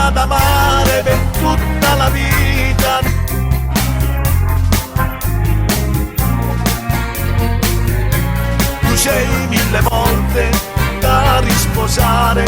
donna da amare per tutta la vita. Tu sei 1000 volte da risposare,